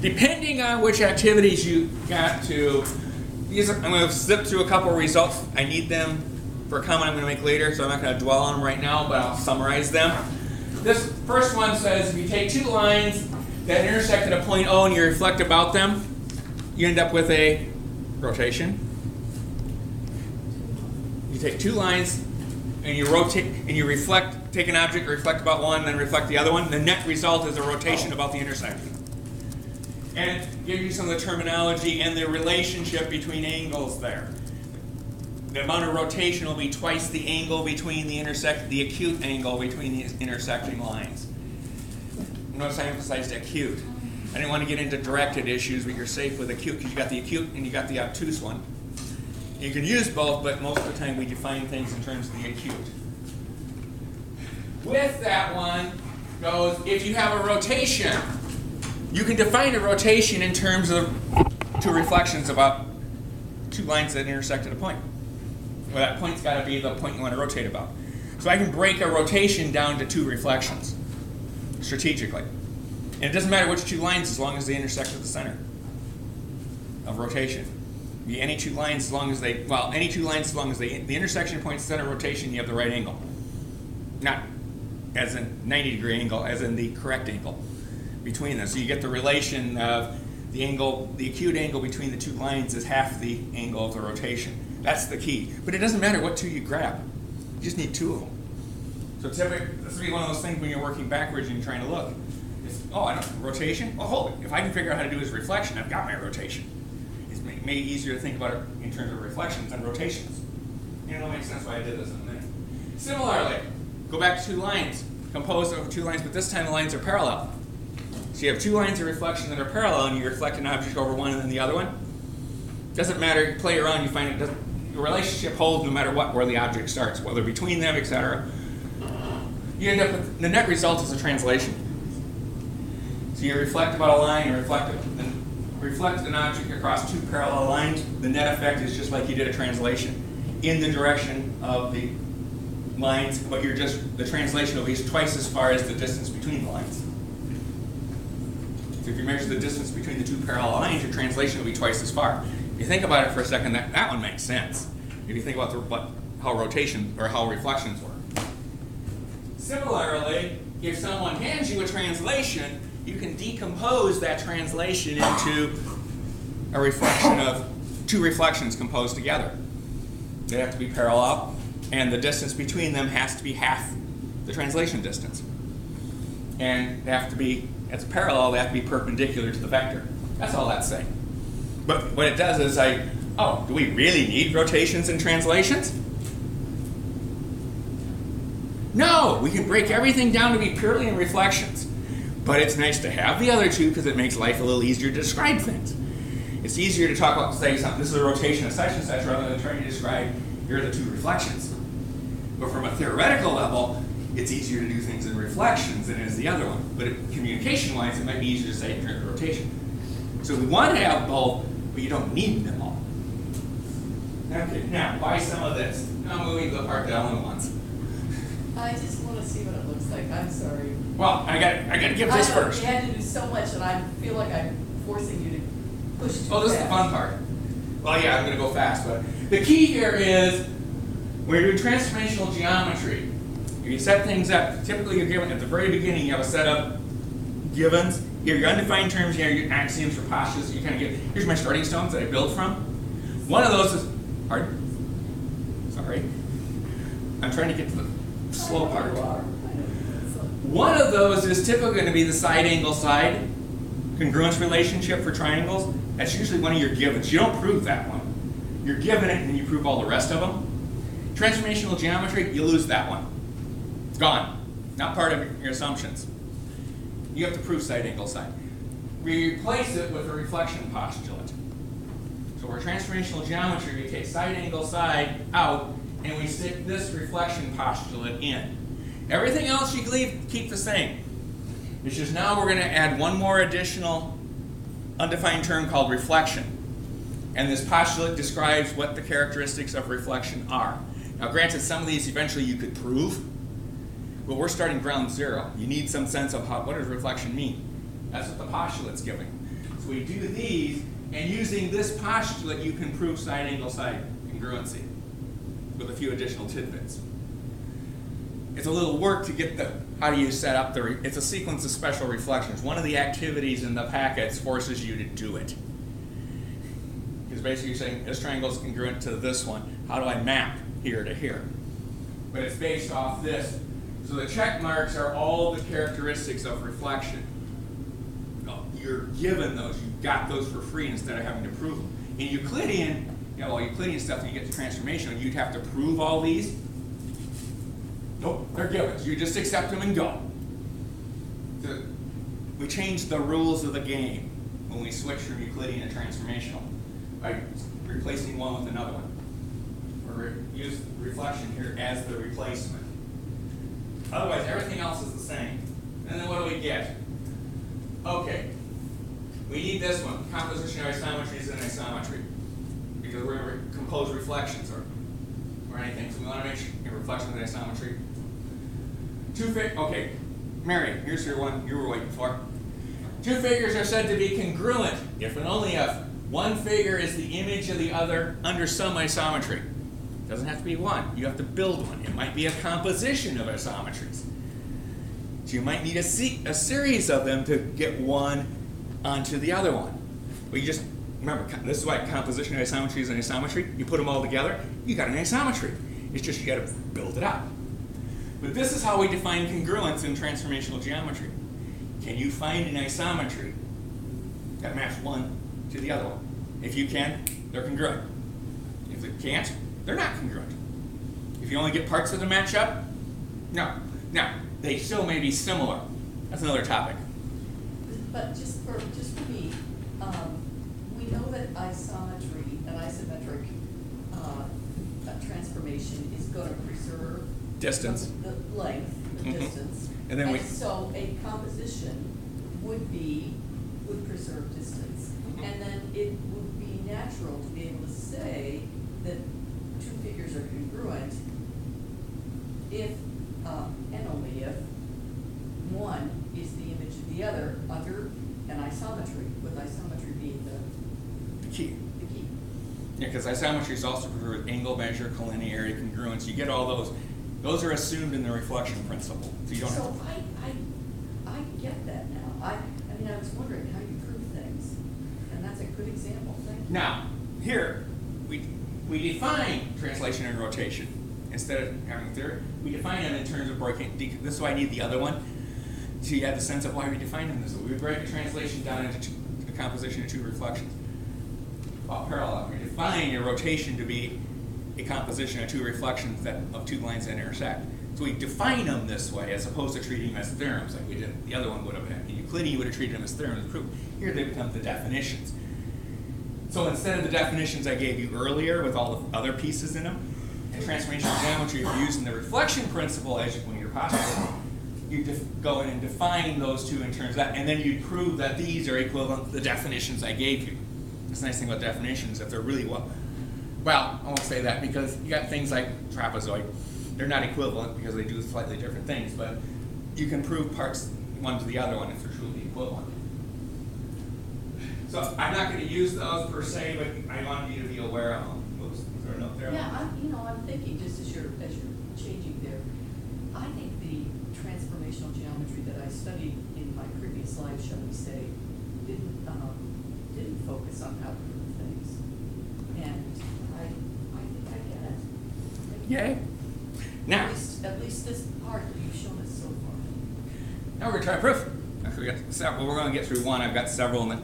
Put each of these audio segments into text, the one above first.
Depending on which activities you got to, I'm going to zip through a couple of results. I need them for a comment I'm going to make later, so I'm not going to dwell on them right now, but I'll summarize them. This first one says if you take two lines that intersect at a point O and you reflect about them, you end up with a rotation. You take two lines and you rotate and you reflect, take an object, reflect about one, then reflect the other one. The net result is a rotation about the intersection. And it gives you some of the terminology and the relationship between angles there. The amount of rotation will be twice the angle between the acute angle between the intersecting lines. Notice I emphasized acute. I didn't want to get into directed issues, but you're safe with acute because you got the acute and you got the obtuse one. You can use both, but most of the time we define things in terms of the acute. With that one goes, if you have a rotation, you can define a rotation in terms of two reflections about two lines that intersect at a point. Well, that point's got to be the point you want to rotate about. So I can break a rotation down to two reflections strategically. And it doesn't matter which two lines as long as they intersect at the center of rotation. Be any two lines as long as they, any two lines as long as they, the intersection point center rotation, you have the right angle. Not as in 90-degree angle, as in the correct angle between them. So you get the relation of the angle, the acute angle between the two lines is half the angle of the rotation. That's the key. But it doesn't matter what two you grab. You just need two of them. So typically, this will be one of those things when you're working backwards and you're trying to look. It's, I don't know, rotation? Well, hold it. If I can figure out how to do his reflection, I've got my rotation. It's made easier to think about it in terms of reflections than rotations. And it'll make sense why I did this in a minute. Similarly, go back to two lines, composed of two lines, but this time the lines are parallel. So you have two lines of reflection that are parallel, and you reflect an object over one and then the other one. Doesn't matter, you play around, you find it doesn't, the relationship holds no matter what, where the object starts, whether between them, etc. You end up with, the net result is a translation. So you reflect about a line, and reflect an object across two parallel lines. The net effect is just like you did a translation in the direction of the lines, but the translation will be twice as far as the distance between the lines. So if you measure the distance between the two parallel lines, your translation will be twice as far. If you think about it for a second, that one makes sense. If you think about how rotation or how reflections work. Similarly, if someone hands you a translation, you can decompose that translation into a reflection of two reflections composed together. They have to be parallel, and the distance between them has to be half the translation distance. And they have to be, as parallel, they have to be perpendicular to the vector. That's all that's saying. But what it does is do we really need rotations in translations? No, we can break everything down to be purely in reflections. But it's nice to have the other two because it makes life a little easier to describe things. It's easier to talk about, say, something, this is a rotation of such and such, rather than trying to describe, here are the two reflections. But from a theoretical level, it's easier to do things in reflections than it is the other one. But communication-wise, it might be easier to say here the rotation. So we want to have both, but you don't need them all. Okay, now, why some of this? I'm moving to the part that Ellen wants. I just want to see what it looks like. I'm sorry. Well, I got to give this first. You had to do so much, and I feel like I'm forcing you to push too fast. This is the fun part. Well, yeah, I'm going to go fast, but the key here is when you're doing transformational geometry, you set things up. Typically, you're given at the very beginning. You have a set of givens. You have your undefined terms. You have your axioms or postulates. You kind of get. Here's my starting stones that I build from. One of those is. Pardon? Sorry. I'm trying to get to the slow part. One of those is typically going to be the side angle side congruence relationship for triangles. That's usually one of your givens. You don't prove that one. You're given it and then you prove all the rest of them. Transformational geometry, you lose that one. It's gone. Not part of your assumptions. You have to prove side angle side. We replace it with a reflection postulate. So for transformational geometry, we take side angle side out and we stick this reflection postulate in. Everything else you can keep the same. It's just now we're going to add one more additional undefined term called reflection. And this postulate describes what the characteristics of reflection are. Now granted, some of these eventually you could prove, but we're starting ground zero. You need some sense of what does reflection mean? That's what the postulate's giving. So we do these, and using this postulate, you can prove side-angle-side congruency with a few additional tidbits. It's a little work to get the, how do you set up the, it's a sequence of special reflections. One of the activities in the packets forces you to do it. Because basically you're saying this triangle is congruent to this one. How do I map here to here? But it's based off this. So the check marks are all the characteristics of reflection. You're given those. You got those for free instead of having to prove them. In Euclidean, Euclidean stuff, when you get to transformational, you'd have to prove all these. Nope, they're givens. You just accept them and go. So we changed the rules of the game when we switched from Euclidean to transformational by replacing one with another one. We use reflection here as the replacement. Otherwise, everything else is the same. And then what do we get? Okay, we need this one, composition of isometries and isometry, because we're going to compose reflections or anything, so we want to make sure reflection and isometry. Okay, Mary, here's your one you were waiting for. Two figures are said to be congruent if and only if one figure is the image of the other under some isometry. It doesn't have to be one. You have to build one. It might be a composition of isometries. So you might need a series of them to get one onto the other one. But you just, remember, this is why composition of isometries and isometry, you put them all together, you got an isometry. It's just you got to build it up. But this is how we define congruence in transformational geometry. Can you find an isometry that maps one to the other one? If you can, they're congruent. If it can't, they're not congruent. If you only get parts of the match up, no. Now, they still may be similar. That's another topic. But just for me, we know that isometry and isometric transformation is going to preserve distance, the length, the distance, and then so a composition would preserve distance, and then it would be natural to be able to say that two figures are congruent if and only if one is the image of the other under an isometry, with isometry being the key. The key. Yeah, because isometry is also preserved with angle measure, collinearity, congruence. You get all those. Those are assumed in the reflection principle. So you don't have to. I get that now. I mean, I was wondering how you prove things, and that's a good example. Thank you. Now, here, we define translation and rotation. Instead of having a theory, we define them in terms of breaking. This is why I need the other one. So you have the sense of why we define them this way. We break a translation down into a composition of two reflections. Well, parallel. We define a rotation to be a composition of two reflections of two lines that intersect. So we define them this way as opposed to treating them as theorems like we did. The other one would have been. In Euclidean, you would have treated them as theorems. Proof. Here they become the definitions. So instead of the definitions I gave you earlier with all the other pieces in them, in transformational geometry, if you're using the reflection principle as when you're postulating, you go in and define those two in terms of that, and then you prove that these are equivalent to the definitions I gave you. That's the nice thing about definitions, if they're really well, I won't say that because you got things like trapezoid. They're not equivalent because they do slightly different things, but you can prove parts one to the other one if they're truly equivalent. So I'm not going to use those per se, but I want you to be aware of them. Oops, is there a note there? Yeah, I'm thinking just as you're changing there, I think the transformational geometry that I studied in my previous life, shall we say, didn't focus on how to prove things, and I think I get it. Yay! Now, at least this part that you've shown us so far. now we're going to try proof. Actually, we got several. We're going to get through one. I've got several in the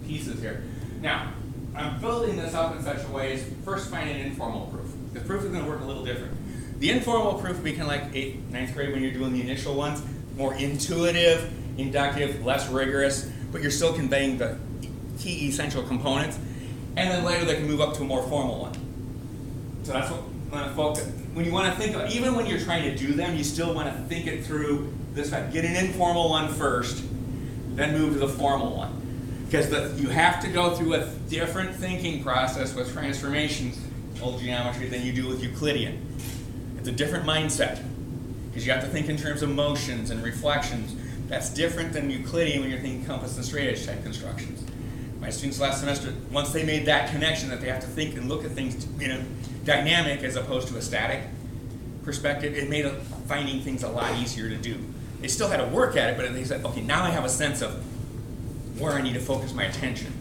pieces here. Now, I'm building this up in such a way as first find an informal proof. The proof is going to work a little different. The informal proof would be kind of like 8th, 9th grade when you're doing the initial ones, more intuitive, inductive, less rigorous, but you're still conveying the key essential components. And then later they can move up to a more formal one. So that's what I want to focus. When you want to think of, even when you're trying to do them, you still want to think it through this way. Get an informal one first, then move to the formal one. Because you have to go through a different thinking process with transformational geometry than you do with Euclidean. It's a different mindset. Because you have to think in terms of motions and reflections. That's different than Euclidean when you're thinking compass and straight edge type constructions. My students last semester, once they made that connection that they have to think and look at things in a dynamic as opposed to a static perspective, it made finding things a lot easier to do. They still had to work at it, but they said, okay, now I have a sense of where I need to focus my attention.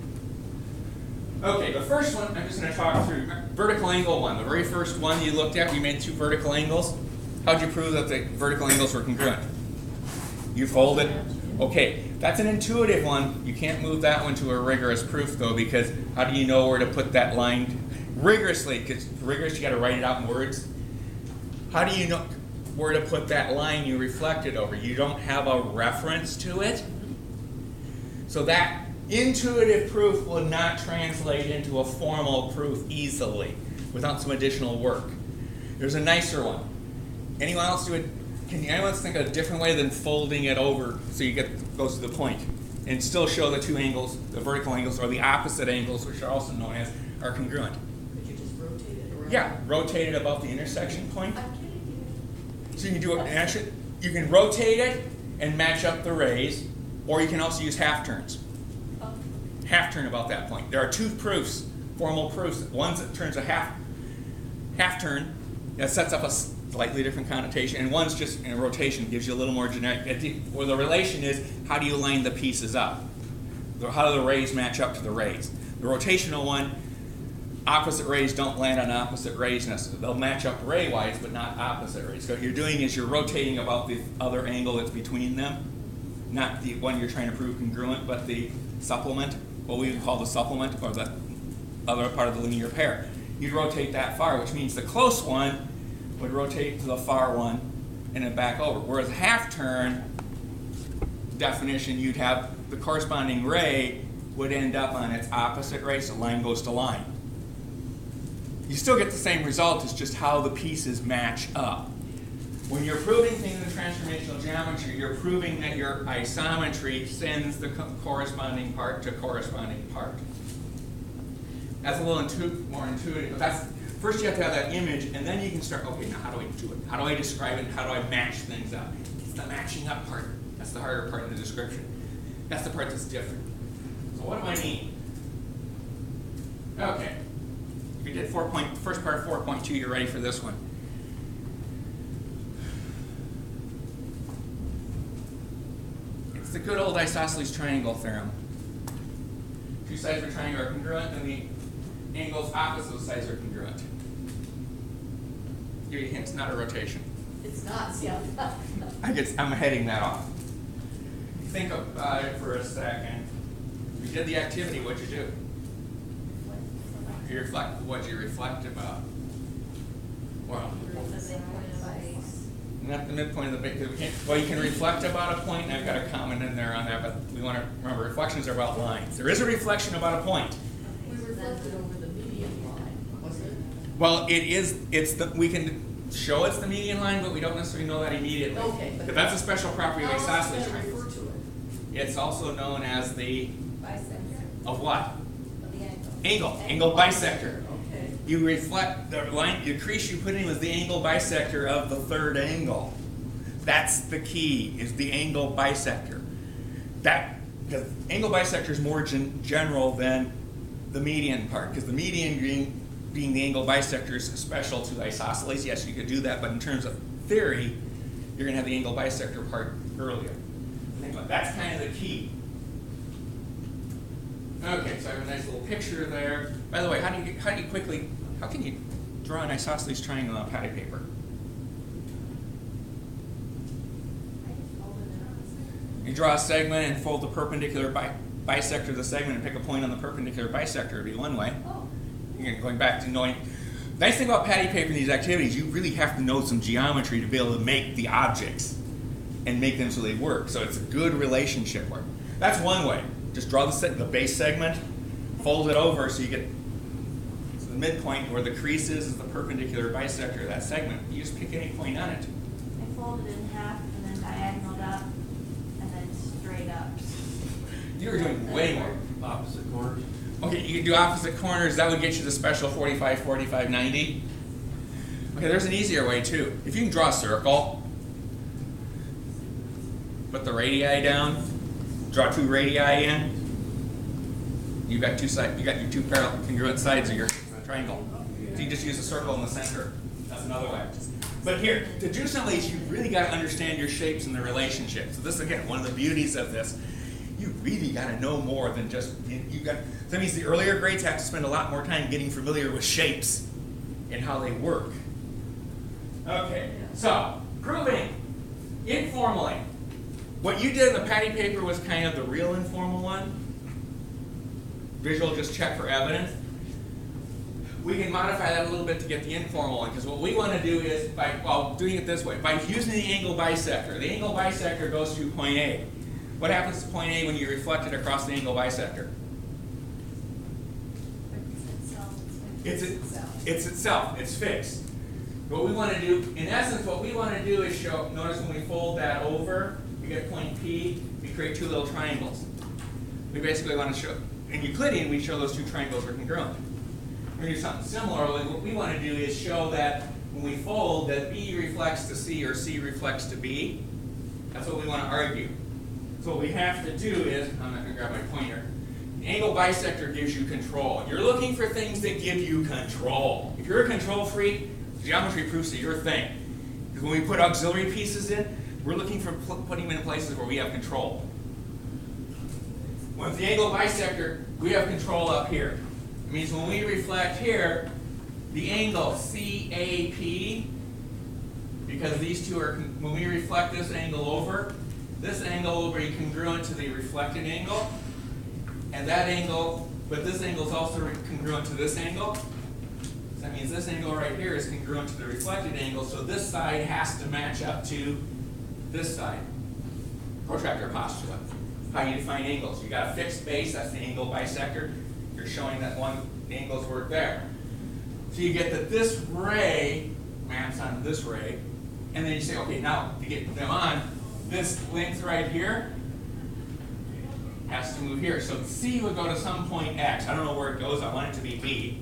Okay, the first one, I'm just going to talk through vertical angle one. The very first one you looked at, we made two vertical angles. How'd you prove that the vertical angles were congruent? You folded? Okay, that's an intuitive one. You can't move that one to a rigorous proof though, because how do you know where to put that line rigorously? Because rigorous, you got to write it out in words. How do you know where to put that line you reflected over? You don't have a reference to it. So that intuitive proof will not translate into a formal proof easily without some additional work. There's a nicer one. Anyone else do it? Can anyone else think of a different way than folding it over so you get goes to the point and still show the two angles, the vertical angles or the opposite angles, which are also known as, are congruent? Could you just rotate it around? Yeah, rotate it above the intersection point. I'm kidding you. So you can do it. You can rotate it and match up the rays, or you can also use half turns. Oh. Half turn about that point. There are two proofs, formal proofs. One that turns a half turn that sets up a slightly different connotation, and one's just in a rotation, gives you a little more generic. Where the relation is, how do you line the pieces up? How do the rays match up to the rays? The rotational one, opposite rays don't land on opposite rays necessarily. They'll match up ray-wise, but not opposite rays. So what you're doing is you're rotating about the other angle that's between them, not the one you're trying to prove congruent, but the supplement, what we would call the supplement, or the other part of the linear pair. You'd rotate that far, which means the close one would rotate to the far one and then back over. Whereas half turn definition, you'd have the corresponding ray would end up on its opposite ray, so line goes to line. You still get the same result, it's just how the pieces match up. When you're proving things in transformational geometry, you're proving that your isometry sends the corresponding part to corresponding part. That's a little more intuitive, but that's, first you have to have that image, and then you can start, okay, now how do I do it? How do I describe it? How do I match things up? It's the matching up part. That's the harder part in the description. That's the part that's different. So what do I mean? Okay. If you did first part of 4.2, you're ready for this one. It's the good old isosceles triangle theorem. Two sides of a triangle are congruent, and the angles opposite sides are congruent. Give you a hint, it's not a rotation. It's not, see, I'm heading that off. Think about it for a second. You did the activity, what'd you do? What'd you reflect about? Well, not the midpoint of the base. Well, you can reflect about a point, and I've got a comment in there on that, but we want to remember reflections are about lines. There is a reflection about a point. We reflected over the median line, wasn't it? Well, we can show it's the median line, but we don't necessarily know that immediately. Okay. But that's a special property of How else isosceles can I refer triangles. to it? It's also known as the, Bisector of what? of the angle. Angle bisector. Okay. You reflect, the line, the crease you put in was the angle bisector of the third angle. That's the key, is the angle bisector. Because angle bisector is more general than the median part, because the median being the angle bisector is special to isosceles. Yes, you could do that, but in terms of theory, you're going to have the angle bisector part earlier. That's kind of the key. Okay, so I have a nice little picture there. By the way, how can you draw an isosceles triangle on patty paper? You draw a segment and fold the perpendicular bisector of the segment and pick a point on the perpendicular bisector would be one way. You're going back to knowing. Nice thing about patty paper in these activities, you really have to know some geometry to be able to make the objects and make them so they work. So it's a good relationship work. That's one way. Just draw the base segment, fold it over so you get the midpoint where the crease is the perpendicular bisector of that segment. You just pick any point on it. I fold it in half and then diagonal up and then straight up. You were doing way more. Opposite corners. Okay, you can do opposite corners. That would get you the special 45, 45, 90. Okay, there's an easier way too. If you can draw a circle, put the radii down, draw two radii in, You got your two parallel congruent sides of your triangle. So you just use a circle in the center. That's another way. But here, to do some of these, you really got to understand your shapes and the relationships. So this is, again, one of the beauties of this. You really got to know more than just, that means the earlier grades have to spend a lot more time getting familiar with shapes and how they work. Okay, so, proving informally. What you did in the Patty paper was kind of the real informal one. Visual, just check for evidence. We can modify that a little bit to get the informal one, because what we want to do is, doing it this way, by using the angle bisector. The angle bisector goes through point A. What happens to point A when you reflect it across the angle bisector? It's itself. It's fixed. What we want to do, in essence, what we want to do is show, notice when we fold that over, we get point P, we create two little triangles. We basically want to show, in Euclidean, we show those two triangles are congruent. We're going to do something similar. What we want to do is show that when we fold, that B reflects to C or C reflects to B. That's what we want to argue. So what we have to do is, I'm not going to grab my pointer, the angle bisector gives you control. You're looking for things that give you control. If you're a control freak, geometry proofs are your thing. Because when we put auxiliary pieces in, we're looking for putting them in places where we have control. With the angle bisector, we have control up here. It means when we reflect here, the angle CAP, because these two are, when we reflect this angle over, this angle will be congruent to the reflected angle, and that angle, but this angle is also congruent to this angle. So that means this angle right here is congruent to the reflected angle, so this side has to match up to this side. Protractor postulate. How you define angles. You got a fixed base, that's the angle bisector. You're showing that the angles work there. So you get that this ray maps onto this ray, and then you say, okay, now to get them on, this length right here has to move here. So C would go to some point X. I don't know where it goes, I want it to be B.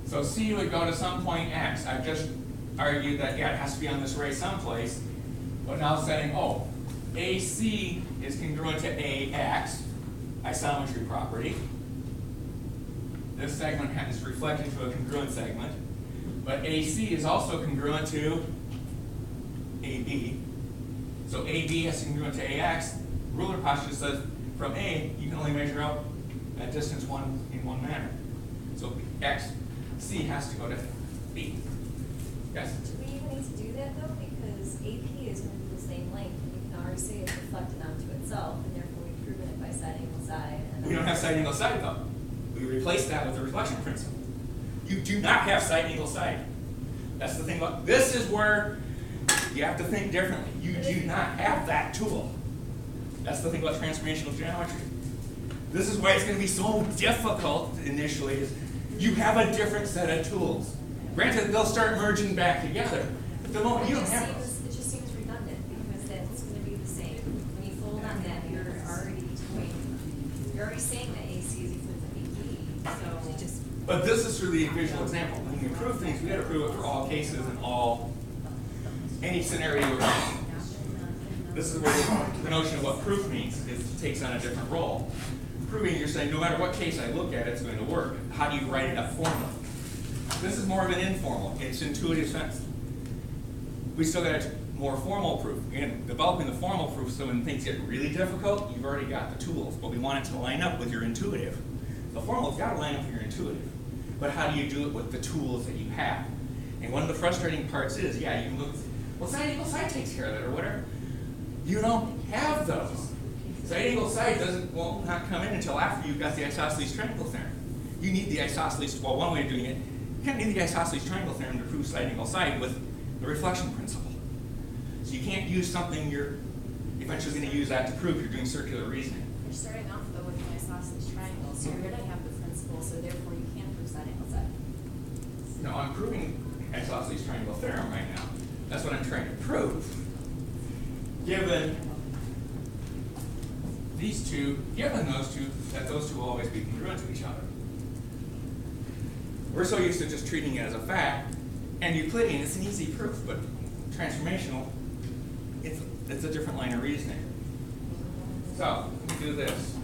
So C would go to some point X. I've just argued that, yeah, it has to be on this ray someplace. But now saying, oh, AC is congruent to AX, isometry property. This segment is reflected to a congruent segment. But AC is also congruent to AB. So AB has congruent to AX. Ruler postulate says from A, you can only measure out that distance in one manner. So C has to go to B. Yes? Do we even need to do that though? Because AP is going to be the same length, and you can already say it's reflected onto itself, and therefore we've proven it by side angle side. We don't have side angle side though. We replace that with the reflection principle. You do not have side angle side. That's the thing about this is where you have to think differently. You do not have that tool. That's the thing about transformational geometry. This is why it's going to be so difficult initially. Is you have a different set of tools. Granted, they'll start merging back together. But the moment you don't have those. It just seems redundant because that's going to be the same. When you fold on that, you're already saying that AC is equal to AP. So you just. But this is through the visual example. When we prove things, we got to prove it for all cases and any scenario. This is where the notion of what proof means takes on a different role. Proving, you're saying no matter what case I look at, it's going to work. How do you write it up formally? This is more of an informal. It's intuitive sense. We still got a more formal proof. Again, developing the formal proof, so when things get really difficult, you've already got the tools. But we want it to line up with your intuitive. The formal's got to line up with your intuitive. But how do you do it with the tools that you have? And one of the frustrating parts is, yeah, you can look, well, side angle side takes care of that or whatever. You don't have those. Side angle side will not come in until after you've got the isosceles triangle theorem. You need the isosceles, well, one way of doing it, you can't need the isosceles triangle theorem to prove side angle side with the reflection principle. So you can't use something you're eventually going to use that to prove you're doing circular reasoning. You're starting off though with an isosceles triangle, so you're going to have the principle, so therefore you can prove side angle side. No, I'm proving isosceles triangle theorem right now. That's what I'm trying to prove. Given these two, given those two, that those two will always be congruent to each other. We're so used to just treating it as a fact, and Euclidean, it's an easy proof, but transformational, it's a different line of reasoning. So, let me do this.